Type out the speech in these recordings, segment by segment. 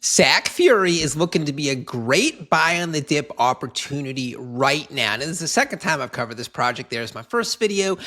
FURIE is looking to be a great buy on the dip opportunity right now. And this is the second time I've covered this project. There's my first video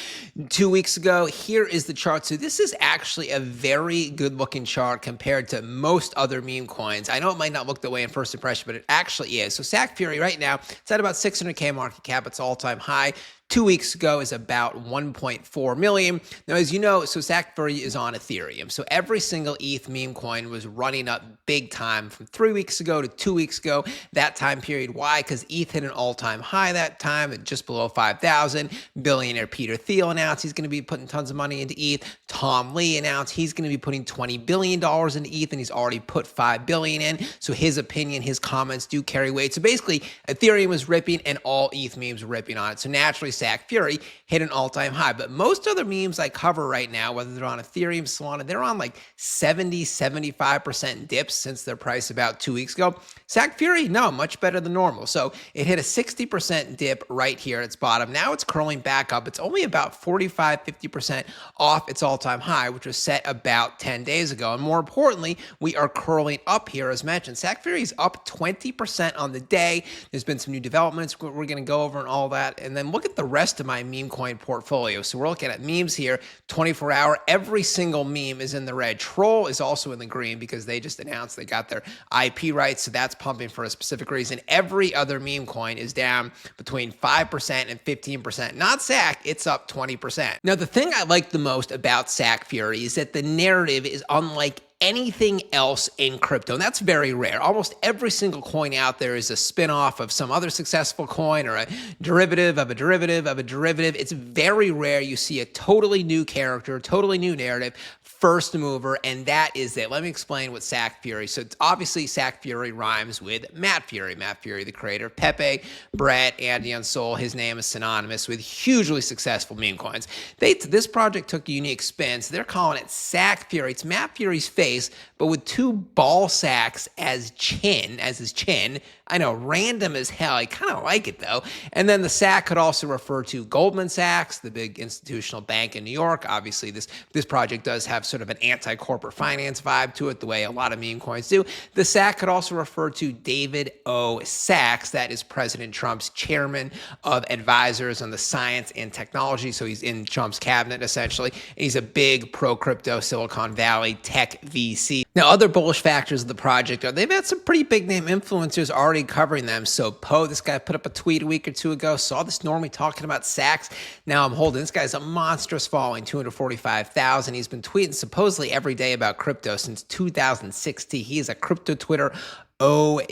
2 weeks ago. Here is the chart. So this is actually a very good looking chart compared to most other meme coins. I know it might not look that way in first impression, but it actually is. So FURIE right now, it's at about 600K market cap. It's all-time high. 2 weeks ago is about 1.4 million. Now, as you know, so FURIE is on Ethereum. So every single ETH meme coin was running up big time from 3 weeks ago to 2 weeks ago, that time period. Why? Because ETH hit an all-time high that time at just below 5,000. Billionaire Peter Thiel announced he's going to be putting tons of money into ETH. Tom Lee announced he's going to be putting $20 billion into ETH, and he's already put $5 billion in. So his opinion, his comments do carry weight. So basically, Ethereum was ripping and all ETH memes were ripping on it. So naturally, FURIE hit an all-time high. But most other memes I cover right now, whether they're on Ethereum, Solana, they're on like 70, 75% dips since their price about 2 weeks ago. FURIE, no, much better than normal. So it hit a 60% dip right here at its bottom. Now it's curling back up. It's only about 45, 50% off its all-time high, which was set about 10 days ago. And more importantly, we are curling up here, as mentioned. FURIE is up 20% on the day. There's been some new developments we're going to go over and all that. And then look at the rest of my meme coin portfolio. So we're looking at memes here, 24 hour. Every single meme is in the red. Troll is also in the green because they just announced they got their IP rights. So that's pumping for a specific reason. Every other meme coin is down between 5% and 15%. Not SAC, it's up 20%. Now, the thing I like the most about FURIE is that the narrative is unlike anything else in crypto. And that's very rare. Almost every single coin out there is a spin-off of some other successful coin or a derivative of a derivative of a derivative. It's very rare you see a totally new character, totally new narrative, first mover, and that is it. Let me explain what FURIE. So it's obviously FURIE rhymes with Matt Furie. Matt Furie, the creator of Pepe, Brett, Andy on Soul. His name is synonymous with hugely successful meme coins. This project took a unique spin, so they're calling it FURIE. It's Matt Furie's face, but with two ball sacks as his chin. I know, random as hell. I kind of like it though. And then the sack could also refer to Goldman Sachs, the big institutional bank in New York. Obviously, this project does have sort of an anti-corporate finance vibe to it, the way a lot of meme coins do. The sack could also refer to David O. Sachs, that is President Trump's chairman of advisors on the science and technology. So he's in Trump's cabinet, essentially. He's a big pro-crypto Silicon Valley tech VC. Now, other bullish factors of the project are they've had some pretty big name influencers already covering them. So Poe, this guy put up a tweet a week or two ago, saw this normally talking about Sachs. Now I'm holding, this guy's a monstrous following, 245,000. He's been tweeting supposedly every day about crypto since 2016. He is a crypto Twitter OG.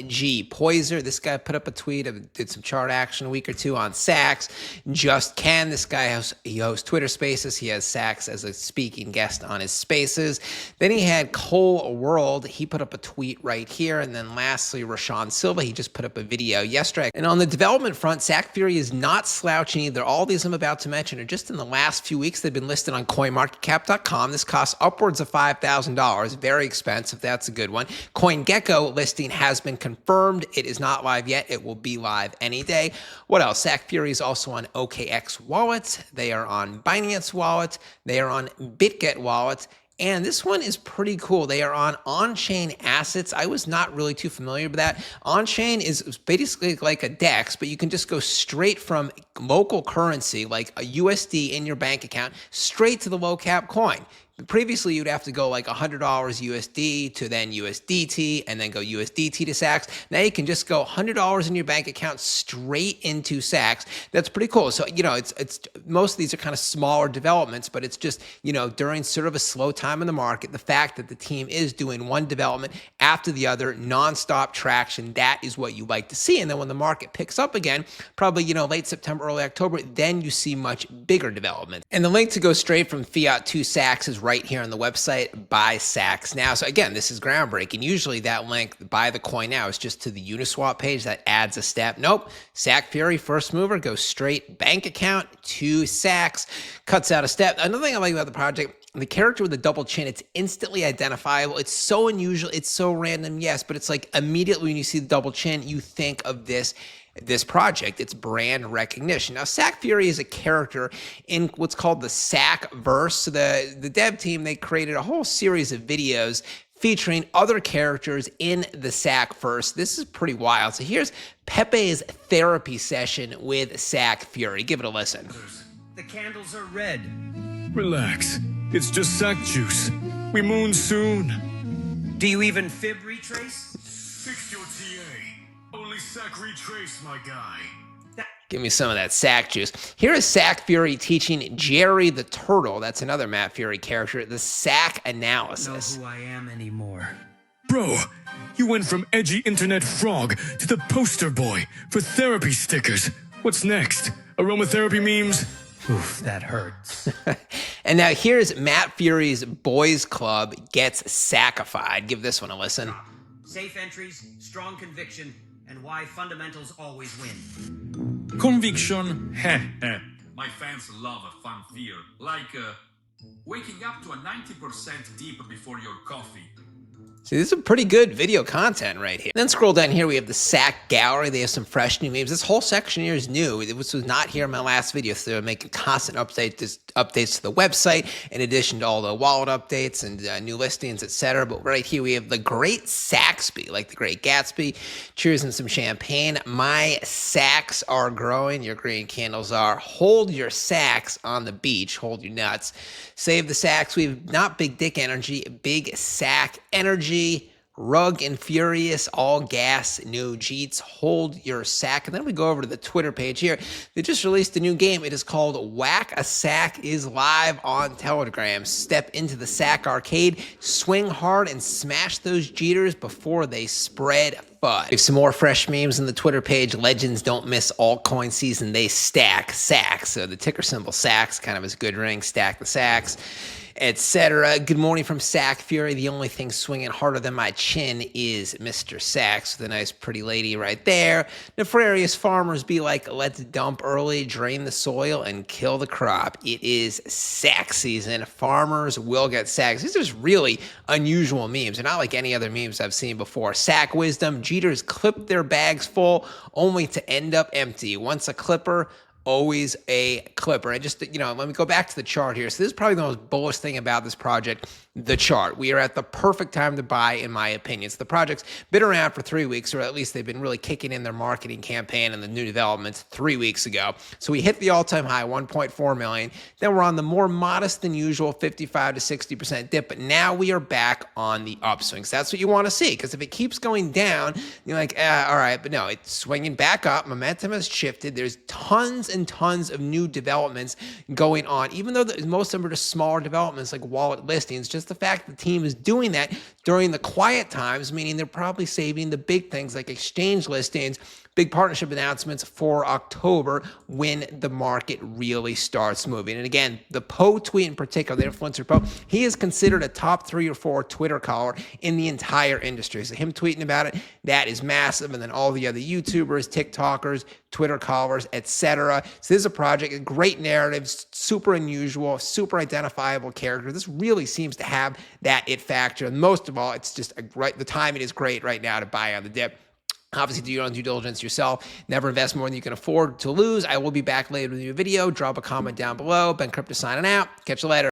Poiser, this guy put up a tweet, did some chart action a week or two on Sachs. Just Ken, this guy hosts Twitter Spaces. He has Sachs as a speaking guest on his Spaces. Then he had Cole World. He put up a tweet right here. And then lastly, Rashawn Silva. He just put up a video yesterday. And on the development front, FURIE is not slouching either. All these I'm about to mention are just in the last few weeks. They've been listed on coinmarketcap.com. This costs upwards of $5,000. Very expensive. That's a good one. CoinGecko listing has been confirmed. It is not live yet. It will be live any day. What else? FURIE is also on OKX wallets. They are on Binance wallets. They are on BitGet wallets. And this one is pretty cool. They are on-chain assets. I was not really too familiar with that. On-chain is basically like a DEX, but you can just go straight from local currency, like a USD in your bank account, straight to the low-cap coin. Previously, you'd have to go like $100 USD to then USDT and then go USDT to Sachs. Now you can just go $100 in your bank account straight into Sachs. That's pretty cool. So, you know, it's most of these are kind of smaller developments, but it's just, you know, during sort of a slow time in the market, the fact that the team is doing one development after the other, nonstop traction, that is what you like to see. And then when the market picks up again, probably, you know, late September, early October, then you see much bigger development. And the link to go straight from fiat to Sachs is right here on the website, buy Sachs now. So again, this is groundbreaking. Usually that link, buy the coin now, is just to the Uniswap page. That adds a step. Nope. FURIE, first mover, goes straight bank account to Sachs, cuts out a step. Another thing I like about the project, the character with the double chin, it's instantly identifiable. It's so unusual. It's so random, yes, but it's like immediately when you see the double chin, you think of this project. It's brand recognition. Now, FURIE is a character in what's called the Sac verse. So the dev team, they created a whole series of videos featuring other characters in the sack first. This is pretty wild. So here's Pepe's therapy session with Sack Fury. Give it a listen. The candles are red. Relax. It's just sack juice. We moon soon. Do you even fib retrace? Fix your TA. Only sack retrace, my guy. Give me some of that sack juice. Here is Sack Fury teaching Jerry the Turtle, that's another Matt Fury character, the sack analysis. Know who I am anymore. Bro, you went from edgy internet frog to the poster boy for therapy stickers. What's next? Aromatherapy memes? Oof, that hurts. And now here's Matt Fury's Boys Club gets sackified. Give this one a listen. Safe entries, strong conviction, and why fundamentals always win. Conviction, My fans love a fun fear, like waking up to a 90% dip before your coffee. See, this is pretty good video content right here. Then scroll down here, we have the Sack Gallery. They have some fresh new memes. This whole section here is new. This was not here in my last video, so they're making constant updates to the website, in addition to all the wallet updates and new listings, etc. But right here, we have the Great Saxby, like the Great Gatsby. Cheers and some champagne. My sacks are growing. Your green candles are. Hold your sacks on the beach. Hold your nuts. Save the sacks. We have not big dick energy, big sack energy. Rug and Furious, all gas, no Jeets, hold your sack. And then we go over to the Twitter page here. They just released a new game. It is called Whack a Sack, is live on Telegram. Step into the sack arcade, swing hard, and smash those Jeters before they spread FUD. We have some more fresh memes on the Twitter page. Legends don't miss altcoin season. They stack sacks. So the ticker symbol sacks kind of is a good ring. Stack the sacks, etc. Good morning from Sack Fury. The only thing swinging harder than my chin is Mr. Sacks, with a nice pretty lady right there. Nefarious farmers be like, let's dump early, drain the soil, and kill the crop. It is sack season. Farmers will get sacks. These are just really unusual memes. They're not like any other memes I've seen before. Sack wisdom. Jeters clip their bags full only to end up empty. Once a clipper, always a clipper. And just, let me go back to the chart here. So this is probably the most bullish thing about this project, the chart. We are at the perfect time to buy, in my opinion. So the project's been around for 3 weeks, or at least they've been really kicking in their marketing campaign and the new developments 3 weeks ago. So we hit the all-time high, 1.4 million. Then we're on the more modest than usual 55 to 60% dip, but now we are back on the upswing. So that's what you want to see, because if it keeps going down, you're like, all right, but no, it's swinging back up. Momentum has shifted. There's tons and tons of new developments going on, even though most of them are just smaller developments like wallet listings. Just the fact the team is doing that during the quiet times, meaning they're probably saving the big things like exchange listings, big partnership announcements for October when the market really starts moving. And again, the Poe tweet in particular, the influencer Poe, he is considered a top 3 or 4 Twitter caller in the entire industry. So him tweeting about it, that is massive. And then all the other YouTubers, TikTokers, Twitter callers, etc. So this is a project, a great narrative, super unusual, super identifiable character. This really seems to have that it factor. And most of all, it's just the timing is great right now to buy on the dip. Obviously, do your own due diligence yourself. Never invest more than you can afford to lose. I will be back later with a new video. Drop a comment down below. Ben Crypto signing out. Catch you later.